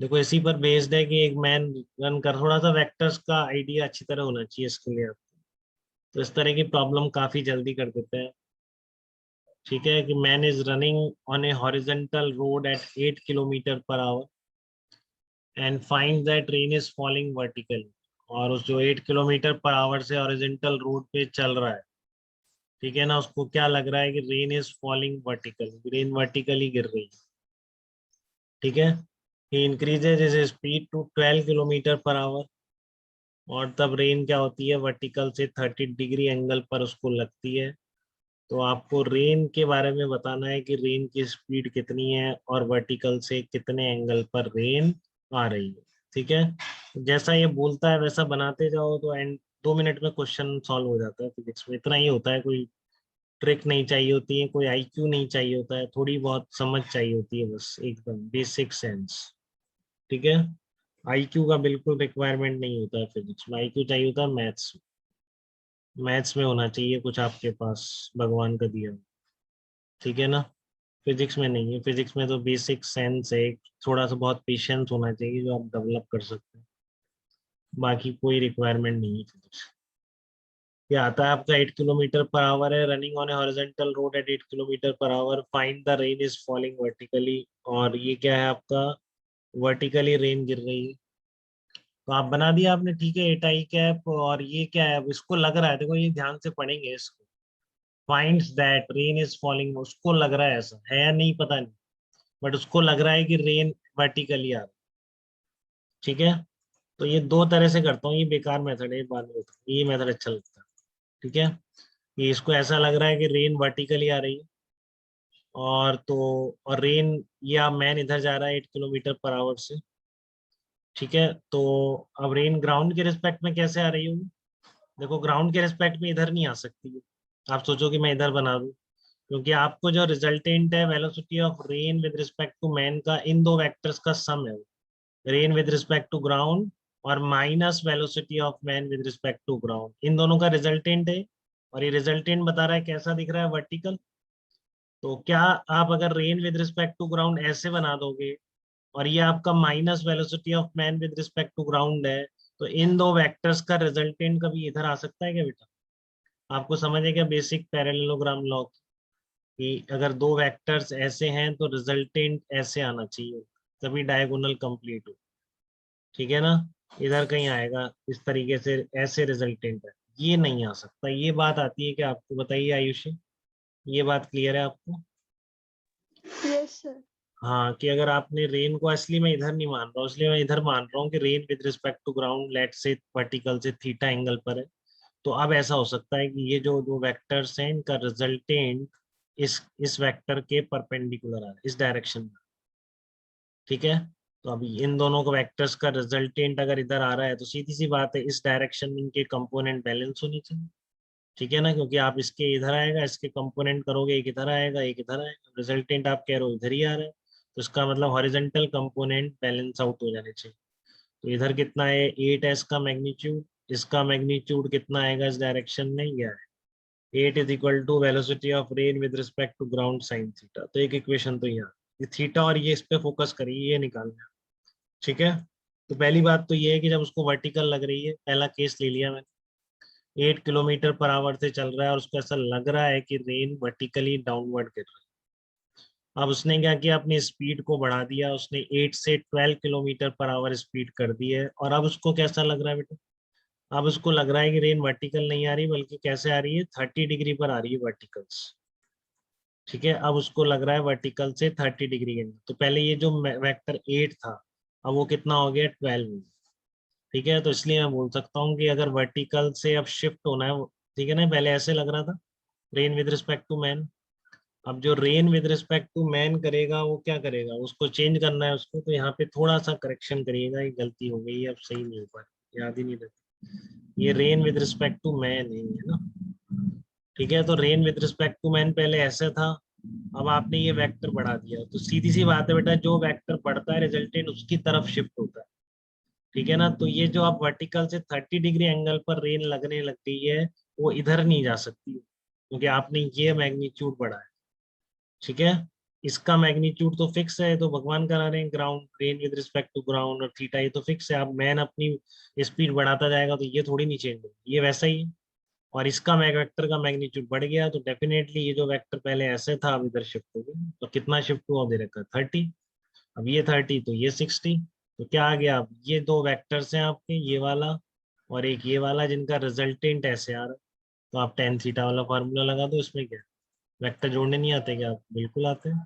देखो इसी पर बेस्ड है कि एक मैन रन कर, थोड़ा सा वेक्टर्स का आइडिया अच्छी तरह होना चाहिए इसके लिए आपको। तो इस तरह की प्रॉब्लम काफी जल्दी कर देते हैं। ठीक है कि man is running on a horizontal road at 8 kilometre per hour and find that rain is falling vertically. और उस जो 8 किलोमीटर पर आवर से हॉरिजॉन्टल रोड पे चल रहा है, ठीक है ना, उसको क्या लग रहा है कि rain is falling vertically, rain vertically गिर रही है। ठीक है, he increases his speed to 12 kilometre per hour. और तब रेन क्या होती है, वर्टिकल से 30 डिग्री एंगल पर उसको लगती है। तो आपको रेन के बारे में बताना है कि रेन की स्पीड कितनी है और वर्टिकल से कितने एंगल पर रेन आ रही है। ठीक है, जैसा ये बोलता है वैसा बनाते जाओ तो एंड 2 मिनट में क्वेश्चन सॉल्व हो जाता है। फिजिक्स में इतना ही होता है, कोई ट्रिक नहीं चाहिए होती है, कोई आईक्यू नहीं चाहिए होता है, थोड़ी बहुत समझ चाहिए होती है, बस एकदम बेसिक सेंस। ठीक है, आईक्यू का बिल्कुल रिक्वायरमेंट नहीं होता है फिजिक्स में, आईक्यू चाहिए होता है मैथ्स। मैथ्स में होना चाहिए कुछ आपके पास भगवान का दिया हुआ। ठीक है ना, फिजिक्स में नहीं है। फिजिक्स में तो बेसिक सेंस है, थोड़ा सा बहुत पेशेंस होना चाहिए जो आप डेवलप कर सकते हैं। बाकी कोई रिक्वायरमेंट नहीं है फिजिक्स। ये आता है आपका 8 किलोमीटर पर आवर है, running on a horizontal road at 8 kilometre per hour, find the rain is falling vertically. और ये क्या है आपका, वर्टिकली रेन गिर रही है। तो आप बना दिया आपने, ठीक है, एट आई कैप। और ये क्या है, अब इसको लग रहा है, देखो ये ध्यान से पढ़ेंगे इसको। Finds that rain is falling, उसको लग रहा है, ऐसा है या नहीं पता नहीं, बट उसको लग रहा है कि रेन वर्टिकली आ रही है। ठीक है, तो ये दो तरह से करता हूँ, ये बेकार मेथड है, बाद में बताऊँ, ये मेथड अच्छा लगता है। ठीक है, ये इसको ऐसा लग रहा है कि रेन वर्टिकली आ रही है, और तो और रेन, या मैन इधर जा रहा है 8 किलोमीटर पर आवर से। ठीक है, तो अब रेन ग्राउंड के रिस्पेक्ट में कैसे आ रही होगी। देखो ग्राउंड के रिस्पेक्ट में इधर नहीं आ सकती है। आप सोचो कि मैं इधर बना दूं, क्योंकि आपको जो रिजल्टेंट है velocity of rain with respect to man का, इन दो वेक्टर्स का सम है, rain with respect to ground और minus velocity of man with respect to ground, इन दोनों का रिजल्टेंट है। और ये रिजल्टेंट बता रहा है कैसा दिख रहा है, वर्टिकल। तो क्या आप अगर rain with respect to ground ऐसे बना दोगे, और ये आपका minus velocity of man with respect to ground है, तो इन दो वेक्टर्स का रिजल्टेंट कभी इधर आ सकता है क्या बेटा। आपको समझ है क्या बेसिक पैरेललोग्राम लॉ, कि अगर दो वेक्टर्स ऐसे हैं तो रिजल्टेंट ऐसे आना चाहिए, तभी डायगोनल कंप्लीट हो। ठीक है ना, इधर कहीं आएगा इस तरीके से, ऐसे रिजल्टेंट है, ये नहीं आ सकता। ये बात आती है कि आपको, बताइए आयुषी, ये बात क्लियर है आपको। Yes sir. हाँ, कि अगर आपने रेन को, असली मैं इधर नहीं मान रहा हूँ, इसलिए मैं इधर मान रहा हूँ कि rain with respect to ground let से वर्टिकल से थीटा एंगल पर है। तो अब ऐसा हो सकता है कि ये जो दो वेक्टर्स हैं इनका रिजल्टेंट इस वेक्टर के परपेंडिकुलर है, इस डायरेक्शन में। ठीक है, तो अभी इन दोनों को वेक्टर्स का रिजल्टेंट अगर इधर आ रहा है, तो सीधी सी बात है इस डायरेक्शन में इनके कंपोनेंट बैलेंस होनी चाहिए। ठीक है ना, क्योंकि आप इसके इधर आएगा, इसके कंपोनेंट करोगे, एक इधर आएगा एक इधर आएगा, रिजल्टेंट आप कह रहे हो इधर ही आ रहा है, तो इसका मतलब हॉरिजॉन्टल कंपोनेंट बैलेंस आउट हो जाने चाहिए। तो इधर कितना है, 8 है इसका मैग्नीट्यूड, इसका मैग्नीट्यूड कितना आएगा इस डायरेक्शन में, यह है 8 is equal to velocity of rain with respect to ground sine theta. तो एक इक्वेशन तो यहाँ, ये थीटा और ये इस पे फोकस करिए, ये निकालना है। ठीक है, तो पहली बात तो ये है कि जब उसको वर्टिकल लग रही है, पहला केस ले लिया मैंने, 8 किलोमीटर पर आवर से चल रहा है और उसको ऐसा लग रहा है कि रेन वर्टिकली डाउनवर्ड गिर रहा है। अब उसने क्या किया, अपनी स्पीड को बढ़ा दिया, उसने 8 से 12 किलोमीटर पर आवर स्पीड कर दी है। और अब उसको कैसा लग रहा है बेटा, अब उसको लग रहा है कि रेन वर्टिकल नहीं आ रही, बल्कि कैसे आ रही है, 30 डिग्री पर आ रही है वर्टिकल्स। ठीक है, अब उसको लग रहा है वर्टिकल से 30 डिग्री के, तो पहले ये जो वेक्टर 8 था, अब वो कितना हो गया, 12। ठीक है, तो इसलिए मैं बोल सकता हूँ कि अगर वर्टिकल से अब शिफ्ट होना है, ठीक है ना, पहले ऐसे लग रहा था rain with respect to man. अब जो rain with respect to man करेगा वो क्या करेगा, उसको चेंज करना है उसको, तो यहाँ पे थोड़ा सा करेक्शन करिएगा, ये गलती हो गई, अब सही नहीं हो पाया, याद ही नहीं रहता, ये rain with respect to man नहीं है ना। ठीक है, तो rain with respect to man पहले ऐसे था, अब आपने ये वेक्टर बढ़ा दिया, तो सीधी सी बात है बेटा, जो वेक्टर बढ़ता है रिजल्टेंट उसकी तरफ शिफ्ट होता है। ठीक है ना, तो ये जो आप वर्टिकल से 30 डिग्री एंगल पर रेन लगने लग गई है, वो इधर नहीं जा सकती, क्योंकि आपने ये मैग्नीट्यूड बढ़ाया। ठीक है, इसका मैग्नीट्यूड तो फिक्स है, तो भगवान करा रहे हैं ground, rain with respect to ground, और थीटा ये तो फिक्स है। अब मैन अपनी स्पीड बढ़ाता जाएगा तो ये थोड़ी नहीं चेंज होगी, ये वैसा ही है। और इसका मैग वेक्टर का मैग्नीट्यूड बढ़ गया तो डेफिनेटली ये जो वेक्टर पहले ऐसे था अब इधर शिफ्ट हो गया। तो कितना शिफ्ट हुआ दे रखा है 30। अब ये 30 तो ये 60। तो क्या आ गया, अब ये दो वेक्टर्स हैं आपके, ये वाला और एक ये वाला, जिनका रिजल्टेंट ऐसे आ रहा है। तो आप टेन थीटा वाला फार्मूला लगा दो, इसमें क्या वेक्टर जोड़ने नहीं आते क्या? आप बिल्कुल आते हैं।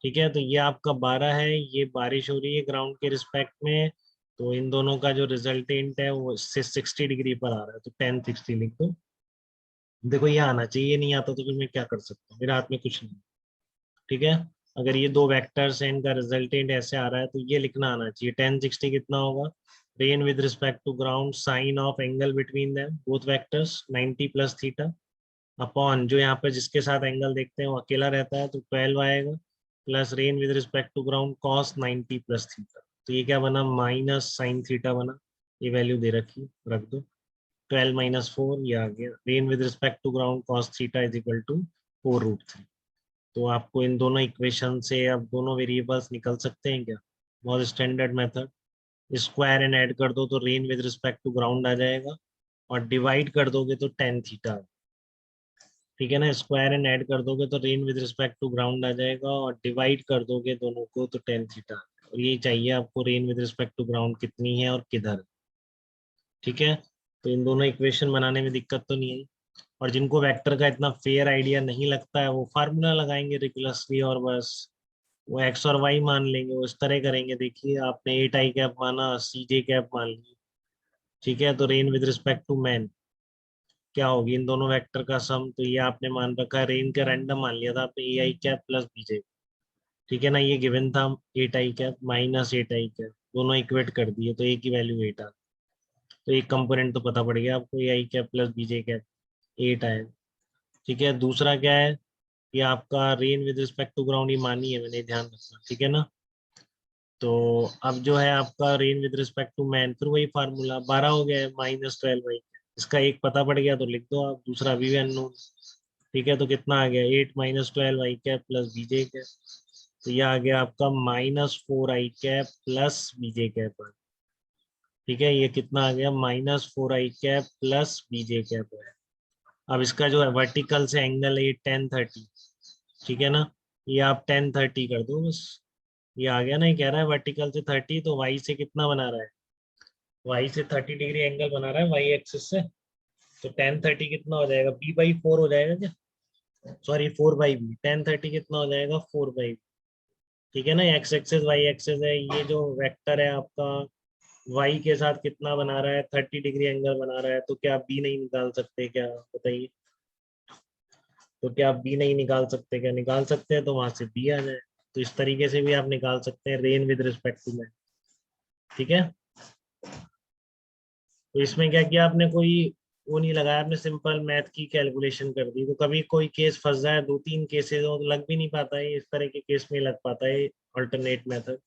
ठीक है, तो ये आपका 12 है, ये बारिश हो रही है ग्राउंड के रिस्पेक्ट में, तो इन दोनों का जो रिजल्टेंट है वो 60 डिग्री पर आ रहा है, तो टेन 60 लिख दो। देखो ये आना चाहिए, ये नहीं आता तो फिर मैं क्या कर सकता हूँ, मेरे हाथ में कुछ नहीं। ठीक है, अगर ये दो वेक्टर्स हैं, इनका रिजल्टेंट ऐसे आ रहा है तो ये लिखना आना चाहिए। टेन 60 कितना होगा, rain with respect to ground sine of angle between them both vectors 90 plus theta, upon जो यहाँ पे जिसके साथ एंगल देखते हैं वो अकेला रहता है तो 12 आएगा, plus rain with respect to ground cos 90 plus theta. तो ये क्या बना, माइनस साइन थीटा बना। ये वैल्यू दे रखी, रख दो। 12 माइनस 4 ये आ गया, rain with respect to ground cos theta is equal to 4√3। तो आपको इन दोनों इक्वेशन से अब दोनों वेरिएबल्स निकल सकते हैं क्या? बहुत standard method. Square and add कर दो तो rain with respect to ground आ जाएगा, और डिवाइड कर दोगे तो टेन थीटा। ठीक है ना, स्क्वायर एंड ऐड कर दोगे तो rain with respect to ground आ जाएगा, और डिवाइड कर दोगे दोनों को तो टेन थीटा। और ये चाहिए आपको rain with respect to ground कितनी है और किधर। ठीक है, तो इन दोनों इक्वेशन बनाने में दिक्कत तो नहीं है। और जिनको वेक्टर का इतना फेयर आइडिया नहीं लगता है वो फार्मूला लगाएंगे रिगुलसली, और बस वो एक्स और वाई मान लेंगे, वो इस तरह करेंगे। देखिए आपने एट आई कैप माना, सी जे कैप मान ली। ठीक है, तो rain with respect to man क्या होगी, इन दोनों वेक्टर का सम। तो ये आपने मान रखा है, रेन का रैंडम मान लिया था आपने, ए आई कैप प्लस बीजे। ठीक है ना, ये गिवन था eight i cap minus eight i cap, दोनों इक्वेट कर दिए तो एक ही वैल्यू एट आ। तो एक कंपोनेंट तो पता पड़ गया आपको, a i cap plus b j cap, eight i. ठीक है, दूसरा क्या है, ये आपका rain with respect to ground ही मानी है मैंने, ध्यान रखना। ठीक है ना, तो अब जो है आपका rain with respect to man, फिर वही फार्मूला 12 हो गया है माइनस 12 वाई। इसका एक पता पड़ गया तो लिख दो आप, दूसरा अभी भी अननोन। ठीक है, तो कितना आ गया, 8 माइनस 12 आई कैप प्लस बीजे कैप। तो ये आ गया आपका -4 आई कैप प्लस बीजे कैप। ठीक है, ये कितना आ गया, -4 आई कैप प्लस बीजे कैप है। अब इसका जो है वर्टिकल से एंगल है ये 1030। ठीक है ना, ये आप 1030 कर दो बस। ये आ गया ना, ये कह रहा है वर्टिकल से 30, तो वाई से कितना बना रहा है, वाई से 30 डिग्री एंगल बना रहा है वाई एक्सिस से। तो 1030 कितना हो जाएगा, b/4 हो जाएगा क्या, सॉरी 4/b। 1030 कितना हो जाएगा, 4/b। ठीक है ना, एक्स एक्सेस वाई एक्सेस है, ये जो वेक्टर है आपका वाई के साथ कितना बना रहा है, 30 डिग्री एंगल बना रहा है। तो क्या आप बी नहीं निकाल सकते क्या, बताइए। तो क्या आप बी नहीं निकाल सकते क्या, निकाल सकते हैं, तो वहां से बी आ जाए। तो इस तरीके से भी आप निकाल सकते हैं rain with respect to man. ठीक है, तो इसमें क्या किया आपने, कोई वो नहीं लगाया आपने, सिंपल मैथ की कैलकुलेशन कर दी। तो कभी कोई केस फंस जाए, दो तीन केसेस हो तो लग भी नहीं पाता है, इस तरह के केस में लग पाता है अल्टरनेट मेथड।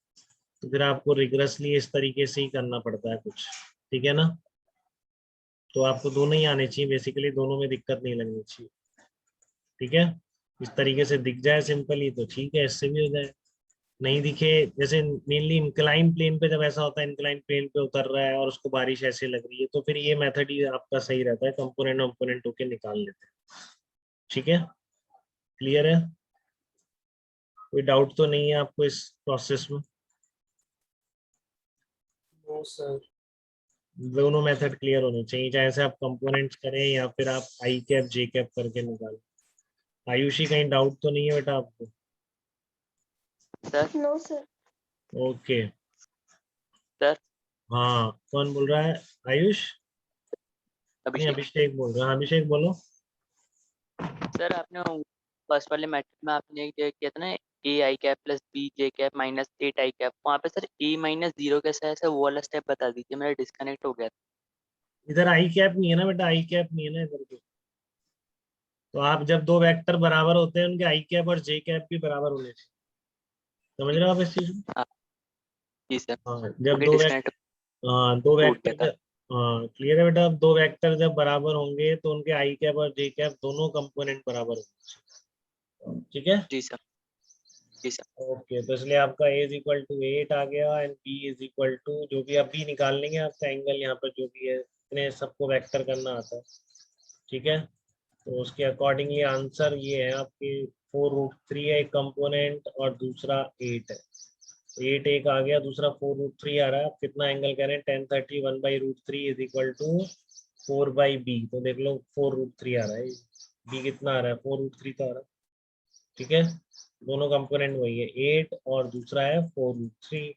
तो फिर आपको रिगरसली इस तरीके से ही करना पड़ता है कुछ। ठीक है ना, तो आपको दोनों ही आने चाहिए बेसिकली, दोनों में दिक्कत नहीं लगनी चाहिए। ठीक है, इस तरीके से दिख जाए सिंपली तो ठीक है, इससे भी हो जाए। नहीं दिखे, जैसे मेनली इंक्लाइन प्लेन पे जब ऐसा होता है, इंक्लाइन प्लेन पे उतर रहा है और उसको बारिश ऐसे लग रही है, तो फिर ये मेथड ही आपका सही रहता है, कंपोनेंट कंपोनेंट होके निकाल लेते हैं। ठीक है, क्लियर है, कोई डाउट तो नहीं है आपको इस प्रोसेस में? No sir. दोनों मेथड क्लियर होने चाहिए, चाहे से आप कंपोनेंट्स करें या फिर आप आई कैप जे कैप करके निकालें। आयुषी कहीं डाउट तो नहीं है बेटा आपको? Sir no sir. Okay, sir हाँ कौन बोल रहा है, आयुष? नहीं अभिषेक अभिषेक बोल रहा है, अभिषेक बोलो। सर, आपने फर्स्ट वाले मैथड में आपने ये किया था ना, a i cap plus b j cap minus eight i cap, वहाँ पे सर ए माइनस जीरो कैसा है, सर वो वाला स्टेप बता दीजिए, मेरा डिस्कनेक्ट हो गया था। इधर आई कैप नहीं है ना बेटा, आई कैप नहीं है ना इधर पे। तो आप जब दो वेक्टर बराबर होते हैं उनके आई कैप और जे कैप भी बराबर होने चाहिए। समझ रहे हो आप इस चीज को? हाँ जी सर, हाँ, जब ओके दो डिस्कनेक्ट हाँ दो टूट वेक्टर गया था। जब, हाँ क्लियर है बेटा, अब दो वेक्टर जब बराबर होंगे तो उनके आई कैप और जे कैप दोनों कंपोनेंट बराबर होंगे। ठीक है, ji sir. Ji sir. Okay, तो इसलिए आपका a इज इक्वल टू 8 आ गया and b is equal to जो भी आप b निकाल लेंगे आपका एंगल यहाँ पर जो भी है, इतने सबको वेक्टर करना आता है, ठीक है। तो उसके अकॉर्डिंगली आंसर ये है आपके 4√3 है एक कंपोनेंट और दूसरा 8 है। 8 एक आ गया, दूसरा 4√3 आ रहा है। आप कितना एंगल कह रहे हैं? 1030 1/√3 इज इक्वल टू 4/b। तो देख लो 4√3 आ रहा है, b कितना आ रहा है? 4√3 तो आ रहा है, ठीक है। दोनों कंपोनेंट वही है, 8 और दूसरा है 4√3।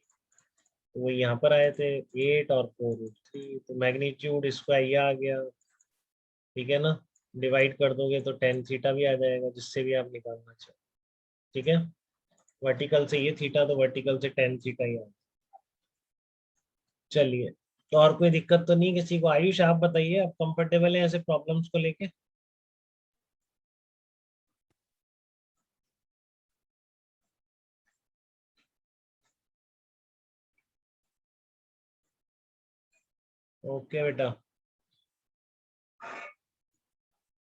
तो वही यहाँ पर आए थे 8 और 4√3, तो मैग्नीट्यूड इसका ये आ गया, ठीक है ना। डिवाइड कर दोगे तो टेन थीटा भी आ जाएगा, जिससे भी आप निकालना चाहो, ठीक है। वर्टिकल से ये थीटा, तो वर्टिकल से टेन थीटा ही आ। चलिए, तो और कोई दिक्कत तो नहीं किसी को? आयुष आप बताइए, आप कंफर्टेबल हैं ऐसे प्रॉब्लम्स को लेके? ओके बेटा।